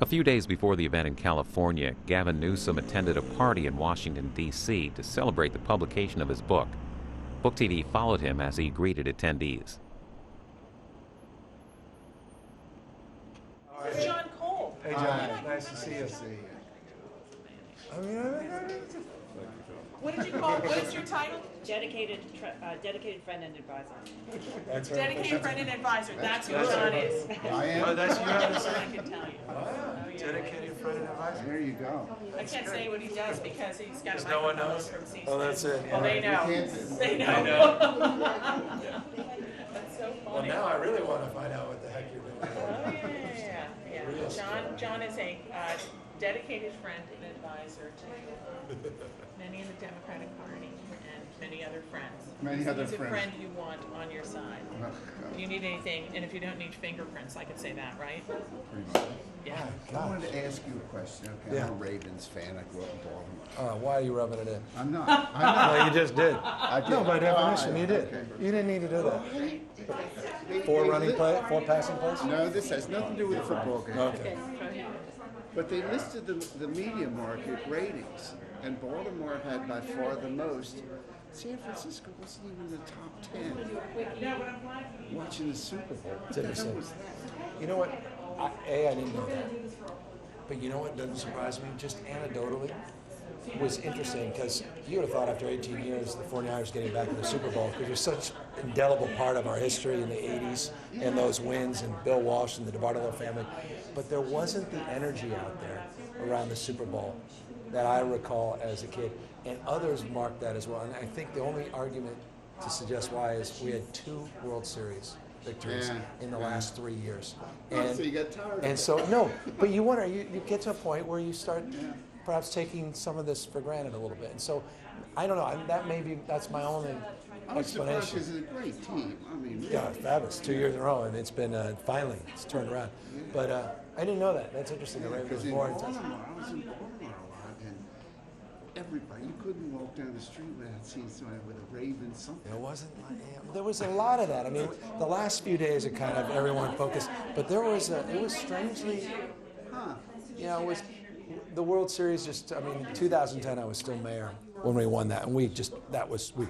A few days before the event in California, Gavin Newsom attended a party in Washington, D.C. to celebrate the publication of his book. Book TV followed him as he greeted attendees. John Cole. Hey, John. Nice to see you. What did you call? What is your title? Dedicated friend and advisor. That's right. Dedicated friend and advisor. That's who John is. I am. Oh, that's you. I can tell you. Wow. Dedicated friend and advisor. There you go. I can't say what he does because he's got a No one microphone knows. from C-SPAN. Oh, that's it. Well, they know. They know. I know. That's so Well, funny. now I really want to find out what the heck you're doing. Oh, yeah. John is a dedicated friend and advisor to many in the Democratic Party and many other friends. Many other He's a friends. friend you want on your side. If you need anything, and if you don't need fingerprints, I could say that, right? Yeah. I wanted to ask you a question. Okay, Yeah. I'm a Ravens fan. I grew up in Baltimore. Why are you rubbing it in? I'm not. I'm Well, you just did. I did. No, by definition, Oh, you did. okay. You didn't need to do that. not. Four passing plays? No, this has nothing to do with the football game. Okay. But they listed the media market ratings, and Baltimore had by far the most. San Francisco wasn't even in the top 10. Watching the Super Bowl. It's interesting. You know what? I didn't know that. But you know what doesn't surprise me? Just anecdotally, was interesting because you would have thought after 18 years the 49ers getting back in the Super Bowl, because you're such an indelible part of our history in the 80s and those wins and Bill Walsh and the DeBartolo family. But there wasn't the energy out there around the Super Bowl that I recall as a kid. And others marked that as well. And I think the only argument to suggest why is we had 2 World Series victories in the last 3 years. So you got tired of And it. so, no, but you wonder, you get to a point where you start perhaps taking some of this for granted a little bit. And so, I don't know, that's my only I was surprised explanation. because it's a great team. I mean, really. Yeah, fabulous. 2 years in a row, and it's been, finally, it's turned around. But I didn't know that. That's interesting. The Ravens Because in born. Baltimore, I was in Baltimore a lot, and everybody, you couldn't walk down the street without seeing somebody with a Raven something. There wasn't. There was a lot of that. I mean, the last few days, it kind of everyone focused, but there was. It was strangely. Yeah, it was. The World Series just. I mean, in 2010, I was still mayor when we won that, and we just. That was. We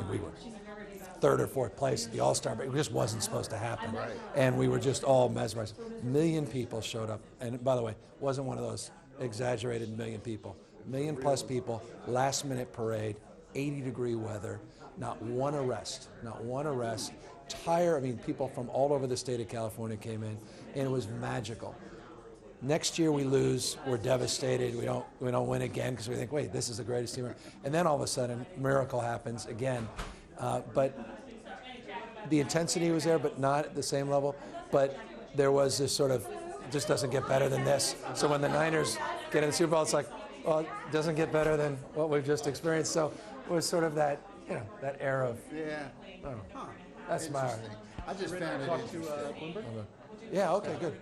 were 3rd or 4th place at the All-Star, but it just wasn't supposed to happen. Right. And we were just all mesmerized. 1 million people showed up, and by the way, wasn't one of those exaggerated 1 million people. 1 million plus people, last-minute parade, 80-degree weather, not one arrest. People from all over the state of California came in, and it was magical. Next year we lose, we're devastated, we don't win again because we think, wait, this is the greatest team ever. And then all of a sudden, miracle happens again. But the intensity was there, but not at the same level. But there was this sort of, it just doesn't get better than this. So when the Niners get in the Super Bowl, it's like, well, it doesn't get better than what we've just experienced. So it was sort of that, that air of, that's my Interesting. I just found it interesting. yeah, okay, good.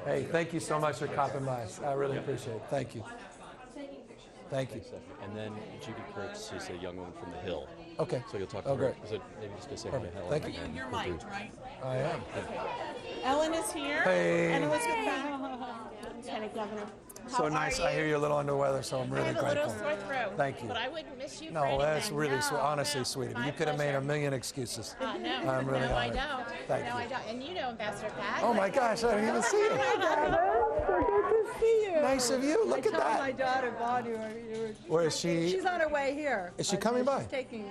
Hey, thank you so much for copping by. I really appreciate it. Thank you. Thank you. And then Judy Kurtz is a young woman from the Hill. Okay. So you'll talk to Oh, her. great. So maybe just go say hi to Perfect. Helen. Thank you. and You're we'll do- mic'd, right? I am. Ellen is here. Hey. And Elizabeth Battle. Lieutenant Governor. So nice. I hear you're a little under weather, so I'm I really have a little grateful. sore throat. Thank you. But I wouldn't miss you for No, anything. that's really No, sweet. Honestly, no. sweet of you. My You could have made a pleasure. million excuses. No, I'm really no, I honored. don't. Thank no, you. I don't. And you know Ambassador Pat. Oh my gosh, I didn't even see you. Good to see you. Nice of you. Look I at told that. my daughter Bonnie, you were. Where is she? She's on her way here. Is she But coming by? She's taking.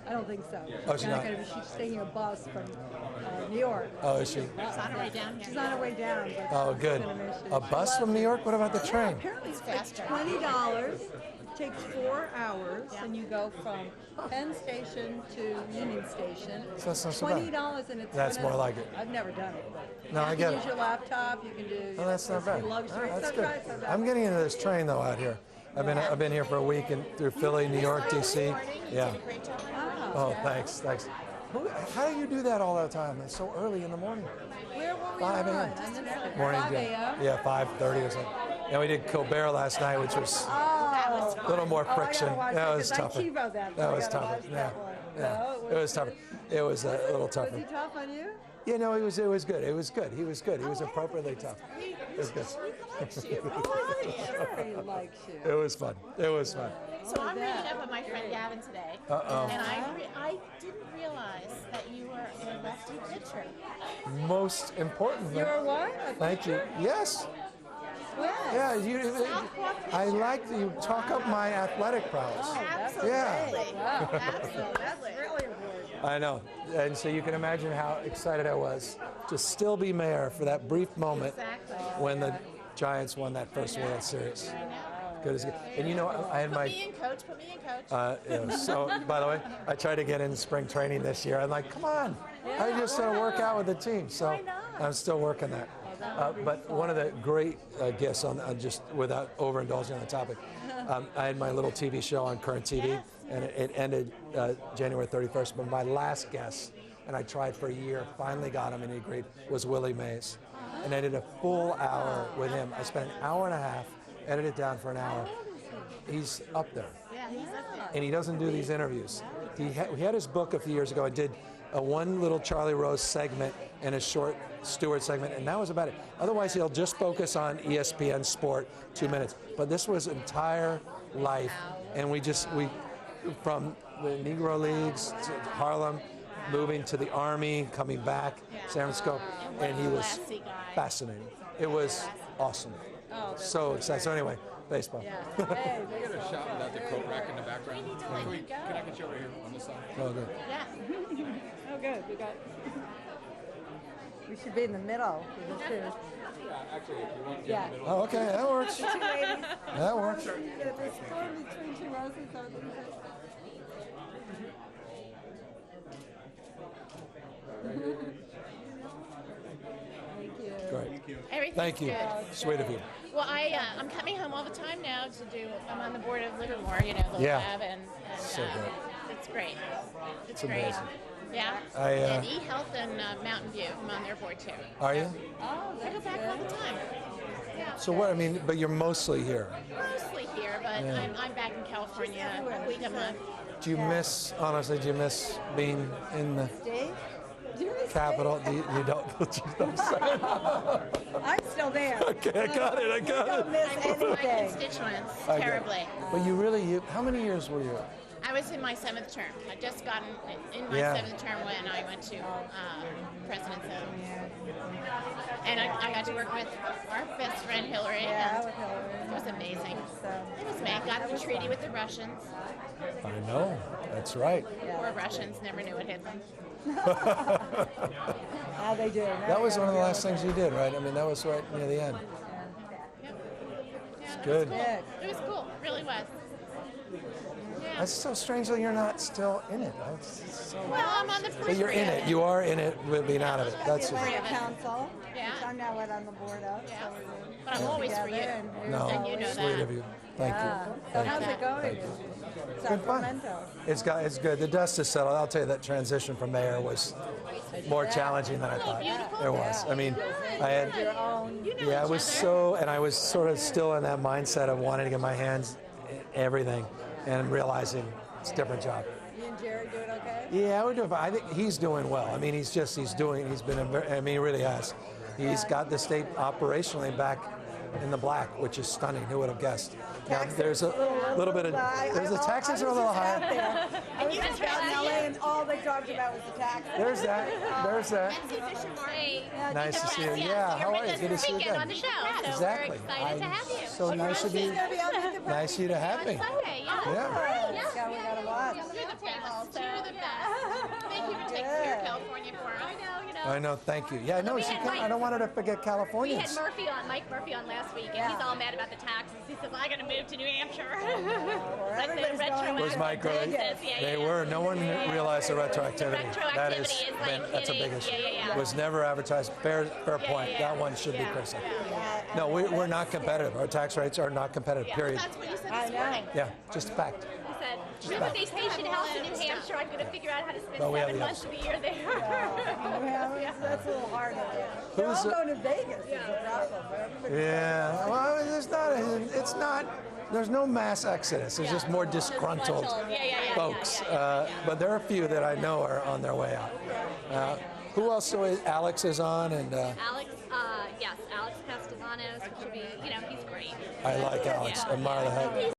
I don't think so. Oh, she's not? She's taking a bus from New York. Oh, is she? She's on her way down here. She's on her way down. But Oh, good. she's gonna miss you. A bus from New York? What about the Yeah, train? apparently it's faster. like $20. Takes 4 hours, and you go from Penn Station to Union Station. So that's not so bad. $20, and it's. That's more like it. I've never done it. But No, I you get can it. use your laptop. You can do. Oh, that's not bad. Luxury. Oh, that's It's good. not bad. I'm getting into this train though out here. I've been here for a week and through Philly, New York, DC. Yeah. Oh, thanks. How do you do that all the time? It's so early in the morning. Where were we 5 on? a.m. Morning. 5 a.m. Yeah, 5:30 or something. And we did Colbert last night, which was Oh, a little more I gotta friction. watch That that was 'cause I tougher. TiVo that. so That I was gotta tougher. watch Yeah. that one. Yeah, it was tougher. It was a little Was tougher. he tough on you? You know, it was good. It was good. He was good. He was appropriately tough. It was good. Oh, I'm sure he likes you. It was fun. It was fun. So I'm reading up on my friend Gavin today, Uh-oh. and I didn't realize that you were a lefty pitcher. Most importantly, You're what? A thank you. pitcher? Yes. When? Yeah. I like that you talk up my athletic prowess. Absolutely. Yeah. Wow. Absolutely. That's really important. I know. And so you can imagine how excited I was to still be mayor for that brief moment Exactly. when the Giants won that first World Series. Good as good. And you know, I had Put my. me in, coach. Put me in, coach. Yeah, so, by the way, I tried to get in spring training this year. I'm like, come on. I just want to work out with the team. So I'm still working that. But one of the great gifts on just without overindulging on the topic, I had my little TV show on Current TV, and it ended January 31st. But my last guest, and I tried for a year, finally got him, and he agreed, was Willie Mays. And I did a full hour with him. I spent an hour and a half, edited it down for an hour. He's up there. Yeah, he's up there. And he doesn't do these interviews. He had his book a few years ago. I did a one little Charlie Rose segment and a short Stewart segment, and that was about it. Otherwise, he'll just focus on ESPN Sport, 2 minutes. But this was entire life, and we from the Negro Leagues to Harlem, moving to the Army, coming back, San Francisco, and he was fascinating. It was awesome. So excited. So anyway, baseball. Hey, Can I get a shot without the coat rack in the background? We need to let you go. Can I get you over here on this side? Oh, good. Yeah. oh, good. We got. We should be in the middle. With the two. Yeah, actually, if you want to Yeah. Oh, okay, that works. Two ladies. That works. Yeah, there's four between two roses. So Thank you. Great. Everything's Thank you. good. Sweet of you. Well, I'm coming home all the time now to do. I'm on the board of Livermore, the Yeah. lab, and So good. it's great. It's It's great. amazing. Yeah. And eHealth and Mountain View. I'm on their board too. Are you? Oh, I go that's back all the good. time. Yeah. So what? I mean, but you're mostly here. Mostly here, but I'm back in California a week a month. Do you miss? Honestly, do you miss being in the Dave? Do you miss capital? Do you don't? I'm sorry. I'm still there. Okay, I got it. I got Don't it. miss I miss my anything. constituents I got it. terribly. But you really, how many years were you? I was in my 7th term. I just gotten in my Yeah. 7th term when I went to President's Own. And I got to work with our best friend Hillary. Yeah, And with Hillary. it was amazing. So, It was made. Got the treaty with the Russians. I know. That's right. Poor Russians never knew what hit them. how they do. Now That they was gotta one of the deal last with things you did, right? I mean, that was right near the end. Yep. Yeah, it Good. was cool. It was cool. It really was. Yeah. That's so strange that you're not still in it. Well, I'm on the periphery. But you're in of it. You are in it with being out of it. That's it. it. Like council, Yeah. which I'm now on the board of. Yeah. So we're But I'm always for you. together and we're No, And you know sweet that. of you. Thank Yeah. you. So Thank how's you. it going? Good fun. Sacramento. It's good. The dust is settled. I'll tell you that transition from mayor was more challenging than I thought. beautiful. There was. I mean, I had. Your own. You know Yeah, I each was other. so, and I was sort of still in that mindset of wanting to get my hands in everything, and realizing it's a different job. You and Jerry doing okay? Yeah, we're doing fine. I think he's doing well. I mean, he's been, I mean, he really has. He's got the state operationally back in the black, which is stunning. Who would have guessed? Now, there's a little bit of, the taxes are a little higher. I was just out in LA and all they talked about was the taxes. There's that. There's that. Nice to see you. Yeah, how are you? Good to see you again. On the show, so Exactly. we're excited to have you. So nice of you. She's gonna be on Meet the Press. Nice of you to have me. Sunday, yeah. Yeah. Yeah, we gotta watch. You're the best. You're the best. Thank you for taking care of California for us. I know, you know. I know. Thank you. Yeah, no, We she had can't, I Mike. don't want her to forget We Californians. had Mike Murphy on last week, and he's all mad about the taxes. He says, "I'm going to move to New Hampshire." Like the everybody's going Was Mike really? taxes. Yeah, They yeah. were. No one realized the retroactivity. That is, Retroactivity is like that's a big hitting- issue. yeah. It was never advertised. Fair point. yeah. That one should be Yeah. criticized. No, we're not competitive. Our tax rates are not competitive. Period. That's what you said I this know. morning. Yeah, just a fact. He said, we have a vacation house in New Hampshire. I'm going to figure out how to spend Oh, we have 7 the months of the year there. Yeah, that's a little hard. They're all Who's the- going to Vegas. Is the problem. Everybody's Yeah, well, it's not, there's no mass exodus. There's just more disgruntled folks. But there are a few that I know are on their way out. Who else? So Alex is on, and Alex, yes, Alex Castellanos, which will be, he's great. I like Alex. Yeah. Admire the heck.